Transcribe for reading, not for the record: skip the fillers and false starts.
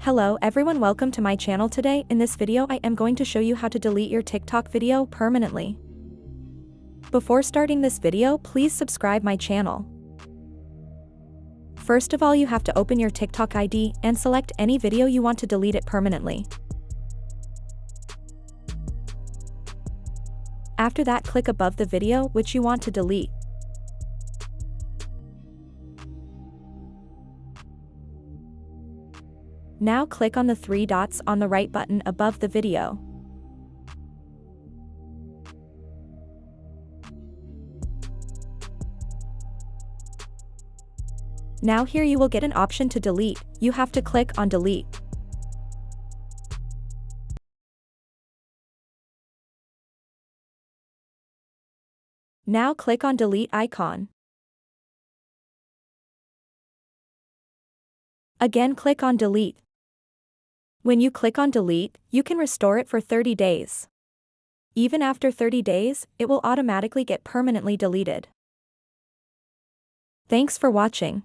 Hello everyone, welcome to my channel. Today in this video I am going to show you how to delete your TikTok video permanently. Before starting this video, please subscribe my channel. First of all, you have to open your TikTok ID and select any video you want to delete it permanently. After that, click above the video which you want to delete. Now click on the three dots on the right button above the video. Now here you will get an option to delete. You have to click on delete. Now click on delete icon. Again click on delete. When you click on delete, you can restore it for 30 days. Even after 30 days, it will automatically get permanently deleted. Thanks for watching.